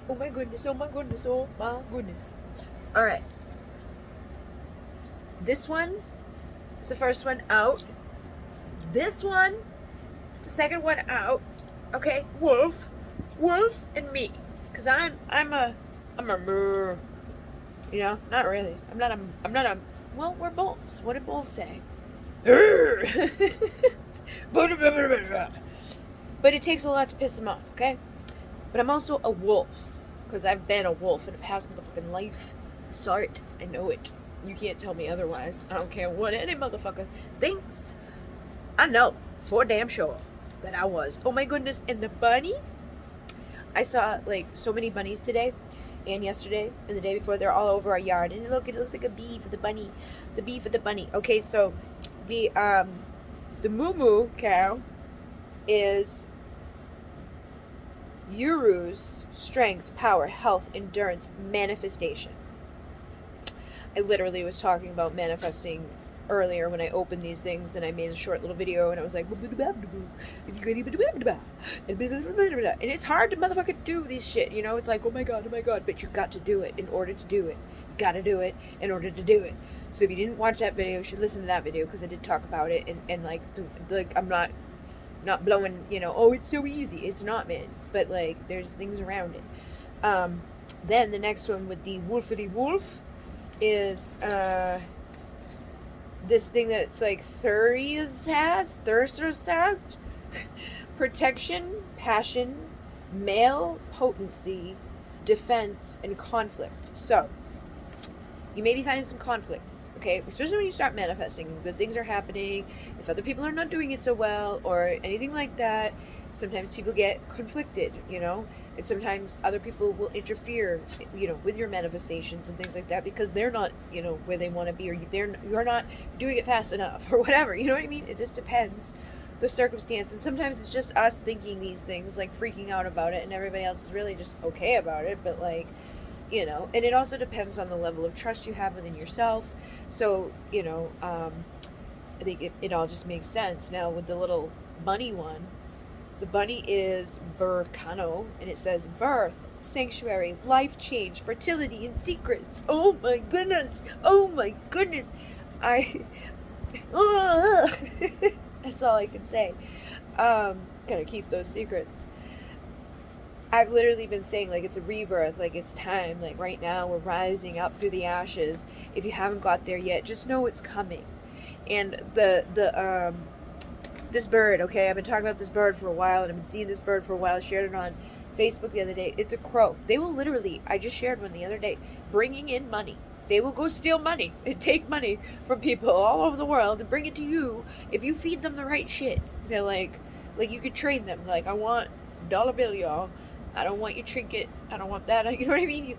Oh my goodness, oh my goodness, oh my goodness. Alright. This one is the first one out. This one is the second one out. Okay, wolf. Wolf and me. Cause I'm a moo. You know, not really. I'm not a well, we're bulls. What did bulls say? But it takes a lot to piss them off, okay? But I'm also a wolf. Because I've been a wolf in a past motherfucking life. I saw it. I know it. You can't tell me otherwise. I don't care what any motherfucker thinks. I know for damn sure that I was. Oh my goodness. And the bunny? I saw like so many bunnies today and yesterday and the day before. They're all over our yard. And look, it looks like a bee for the bunny. The bee for the bunny. Okay, so the moo cow is Uru's strength, power, health, endurance, manifestation. I literally was talking about manifesting earlier when I opened these things, and I made a short little video, and I was like, and it's hard to motherfucking do these shit, you know? It's like, oh my god, but you got to do it in order to do it. You got to do it in order to do it. So if you didn't watch that video, you should listen to that video, because I did talk about it, and like, I'm not blowing, you know, oh, it's so easy. It's not, man. But, like, there's things around it. Then the next one with the wolfity wolf is this thing that's like Thursters has protection, passion, male potency, defense, and conflict. So you may be finding some conflicts, okay? Especially when you start manifesting. Good things are happening. If other people are not doing it so well or anything like that, sometimes people get conflicted, you know? And sometimes other people will interfere, you know, with your manifestations and things like that because they're not, you know, where they want to be, or you're not doing it fast enough or whatever, you know what I mean? It just depends the circumstance. And sometimes it's just us thinking these things, like freaking out about it, and everybody else is really just okay about it, but like, you know, and it also depends on the level of trust you have within yourself. So, you know, I think it all just makes sense. Now with the little bunny one, the bunny is Burkano, and it says birth, sanctuary, life change, fertility, and secrets. Oh my goodness! Oh my goodness! That's all I can say. Gotta keep those secrets. I've literally been saying, like, it's a rebirth, like, it's time, like, right now we're rising up through the ashes. If you haven't got there yet, just know it's coming. And this bird, okay, I've been talking about this bird for a while, and I've been seeing this bird for a while. I shared it on Facebook the other day. It's a crow. They will literally, I just shared one the other day, bringing in money. They will go steal money and take money from people all over the world and bring it to you if you feed them the right shit. They're like you could train them. Like, I want dollar bill, y'all. I don't want your trinket. I don't want that. You know what I mean?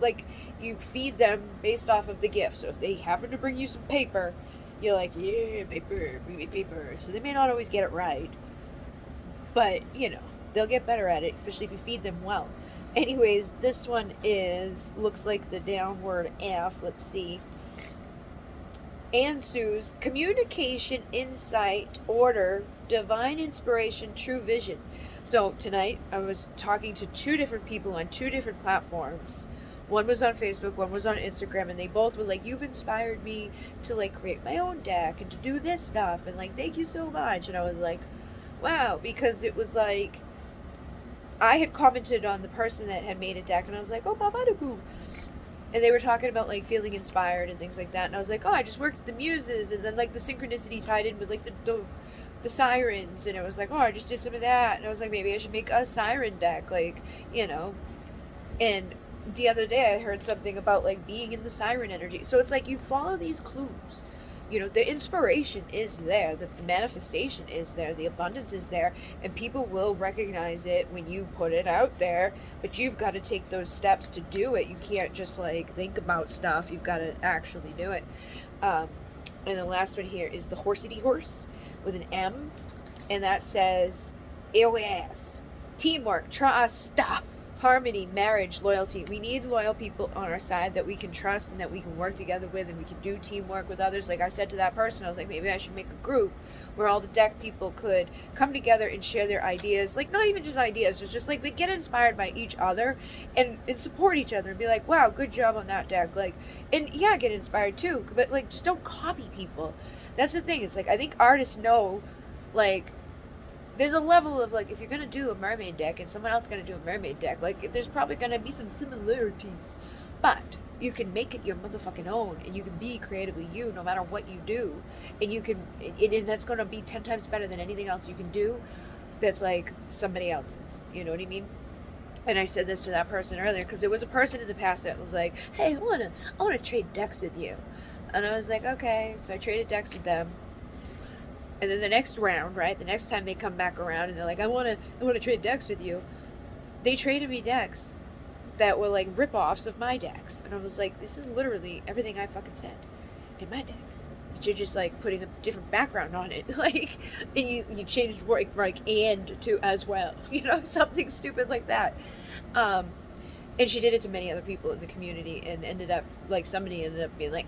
You feed them based off of the gift. So if they happen to bring you some paper, you're like, yeah, paper, bring me paper. So they may not always get it right, but, you know, they'll get better at it, especially if you feed them well. Anyways, this one looks like the downward F. Let's see. Ansu's communication, insight, order, divine inspiration, true vision. So tonight I was talking to two different people on two different platforms. One was on Facebook, one was on Instagram, and they both were like, you've inspired me to, like, create my own deck and to do this stuff, and, like, thank you so much. And I was like, wow, because it was like, I had commented on the person that had made a deck, and I was like, oh, babadaboo. And they were talking about, like, feeling inspired and things like that, and I was like, oh, I just worked with the muses, and then, like, the synchronicity tied in with, like, the sirens, and it was like, oh, I just did some of that, and I was like, maybe I should make a siren deck, like, you know. And the other day I heard something about, like, being in the siren energy. So it's like you follow these clues. You know, the inspiration is there, the manifestation is there, the abundance is there, and people will recognize it when you put it out there, but you've got to take those steps to do it. You can't just, like, think about stuff. You've got to actually do it. And the last one here is the horsey horse with an M, and that says AOS, teamwork, trust, harmony, marriage, loyalty. We need loyal people on our side that we can trust and that we can work together with, and we can do teamwork with others. Like I said to that person, I was like, maybe I should make a group where all the deck people could come together and share their ideas. Like, not even just ideas, it's just like we get inspired by each other and support each other and be like, wow, good job on that deck. Like, and yeah, get inspired too, but like, just don't copy people. That's the thing. It's like, I think artists know, like, there's a level of, like, if you're going to do a mermaid deck and someone else going to do a mermaid deck, like, there's probably going to be some similarities. But you can make it your motherfucking own, and you can be creatively you no matter what you do. And you can, and that's going to be 10 times better than anything else you can do that's, like, somebody else's. You know what I mean? And I said this to that person earlier, because there was a person in the past that was like, hey, I want to trade decks with you. And I was like, okay. So I traded decks with them. And then the next round, right? The next time they come back around and they're like, I want to trade decks with you. They traded me decks that were like rip-offs of my decks. And I was like, this is literally everything I fucking said in my deck. But you're just like putting a different background on it. Like, and you changed word like and to as well. You know, something stupid like that. And she did it to many other people in the community, and ended up, like, somebody ended up being like,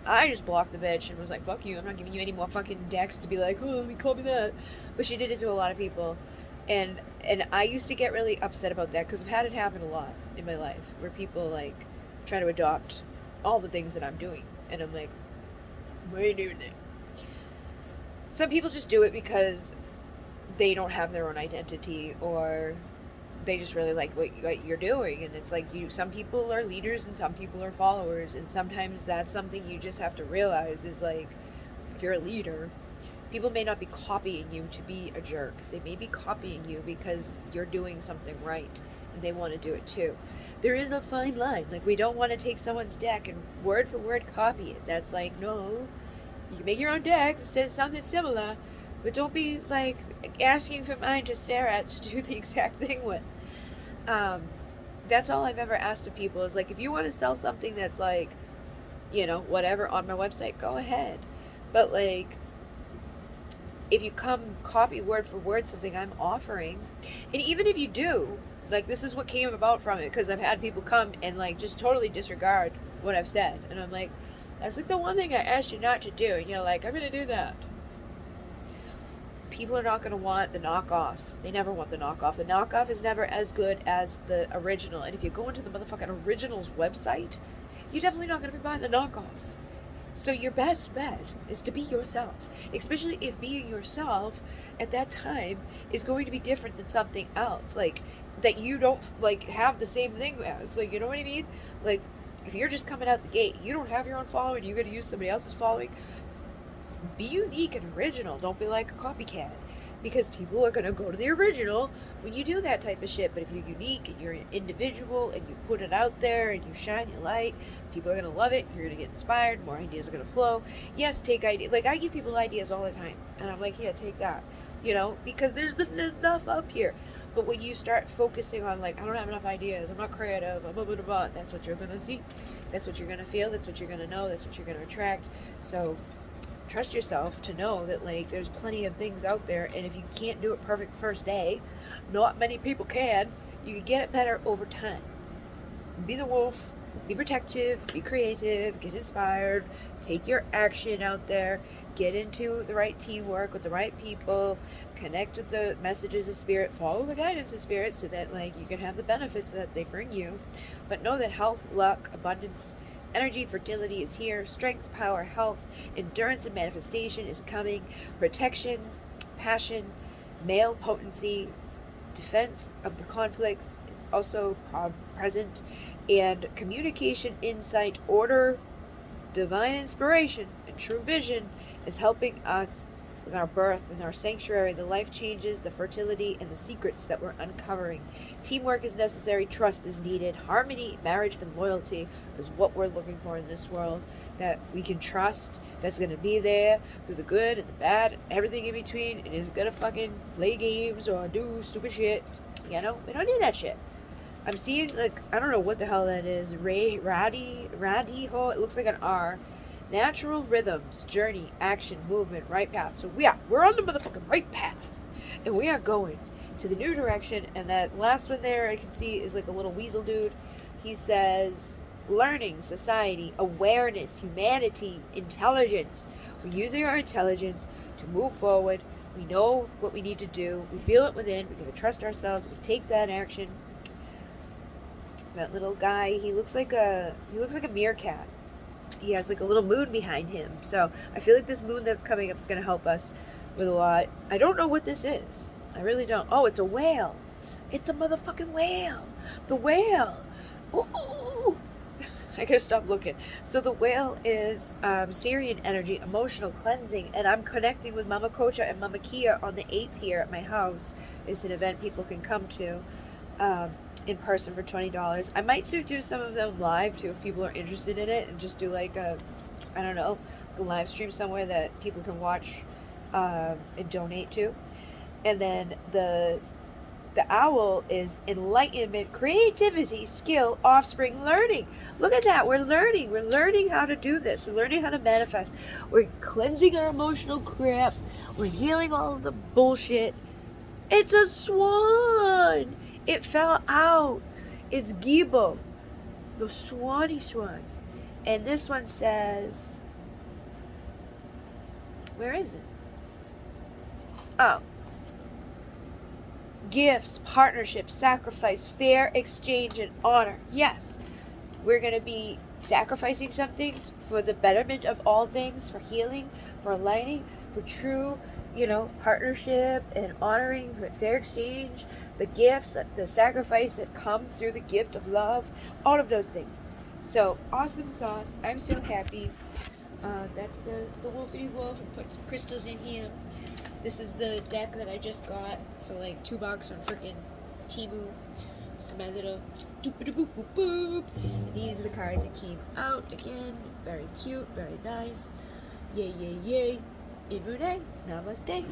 I just blocked the bitch and was like, fuck you, I'm not giving you any more fucking decks to be like, oh, let me call me that. But she did it to a lot of people, and I used to get really upset about that, because I've had it happen a lot in my life, where people, like, try to adopt all the things that I'm doing, and I'm like, why are you doing that? Some people just do it because they don't have their own identity, or they just really like what you're doing, and it's like some people are leaders and some people are followers, and sometimes that's something you just have to realize is like, if you're a leader, people may not be copying you to be a jerk. They may be copying you because you're doing something right and they want to do it too. There is a fine line. Like, we don't want to take someone's deck and word for word copy it. That's like, no, you can make your own deck that says something similar, but don't be like asking for mine to stare at to do the exact thing with. That's all I've ever asked of people is like, if you want to sell something that's like, you know, whatever on my website, go ahead. But like, if you come copy word for word something I'm offering, and even if you do, like, this is what came about from it, because I've had people come and like just totally disregard what I've said, and I'm like, that's like the one thing I asked you not to do, and you're like, I'm gonna do that. People are not going to want the knockoff. They never want the knockoff. The knockoff is never as good as the original. And if you go into the motherfucking original's website, you're definitely not going to be buying the knockoff. So your best bet is to be yourself. Especially if being yourself at that time is going to be different than something else. Like, that you don't, like, have the same thing as. Like, you know what I mean? Like, if you're just coming out the gate, you don't have your own following, you're going to use somebody else's following. Be unique and original. Don't be like a copycat, because people are going to go to the original when you do that type of shit. But if you're unique and you're an individual and you put it out there and you shine your light, people are going to love it. You're going to get inspired. More ideas are going to flow. Yes, take ideas. Like, I give people ideas all the time, and I'm like, yeah, take that, you know, because there's enough up here. But when you start focusing on, like, I don't have enough ideas, I'm not creative, blah, blah, blah, blah, that's what you're going to see. That's what you're going to feel. That's what you're going to know. That's what you're going to attract. So trust yourself to know that, like, there's plenty of things out there, and if you can't do it perfect the first day, not many people can, you can get it better over time. Be the wolf, be protective, be creative, get inspired, take your action out there, get into the right teamwork with the right people, connect with the messages of spirit, follow the guidance of spirit so that, like, you can have the benefits that they bring you. But know that health, luck, abundance, energy, fertility is here. Strength, power, health, endurance, and manifestation is coming. Protection, passion, male potency, defense of the conflicts is also present. And communication, insight, order, divine inspiration, and true vision is helping us with our birth and our sanctuary, the life changes, the fertility, and the secrets that we're uncovering. Teamwork is necessary, trust is needed, harmony, marriage, and loyalty is what we're looking for in this world, that we can trust, that's going to be there through the good and the bad and everything in between. It isn't going to fucking play games or do stupid shit. You know, we don't need that shit. I'm seeing, like, I don't know what the hell that is. Radiho, it looks like an R. Natural rhythms, journey, action, movement, right path. So we're on the motherfucking right path. And we are going to the new direction. And that last one there I can see is like a little weasel dude. He says learning, society, awareness, humanity, intelligence. We're using our intelligence to move forward. We know what we need to do. We feel it within. We gotta trust ourselves. We take that action. That little guy, he looks like a meerkat. He has like a little moon behind him. So I feel like this moon that's coming up is gonna help us with a lot. I don't know what this is. I really don't. Oh, it's a whale. It's a motherfucking whale. The whale. Ooh. I gotta stop looking. So the whale is Syrian energy, emotional cleansing, and I'm connecting with Mammacocha and Mammacoha on the 8th here at my house. It's an event people can come to in person for $20. I might do some of them live too if people are interested in it, and just do like a live stream somewhere that people can watch and donate to. And then the owl is enlightenment, creativity, skill, offspring, learning. Look at that. We're learning. We're learning how to do this. We're learning how to manifest. We're cleansing our emotional crap. We're healing all of the bullshit. It's a swan. It fell out. It's Gibo, the swanny swan. And this one says, where is it? Oh. Gifts, partnerships, sacrifice, fair exchange, and honor. Yes, we're going to be sacrificing some things for the betterment of all things, for healing, for aligning, for true, partnership and honoring, for fair exchange, the gifts, the sacrifice that come through the gift of love, all of those things. So, awesome sauce. I'm so happy. That's the Wolfity Wolf. I put some crystals in here. This is the deck that I just got for like $2 on frickin' Temu. This is my little doop-a-doop-boop-boop. And these are the cards that came out again. Very cute, very nice. Yay, yay, yay. In Moon, namaste.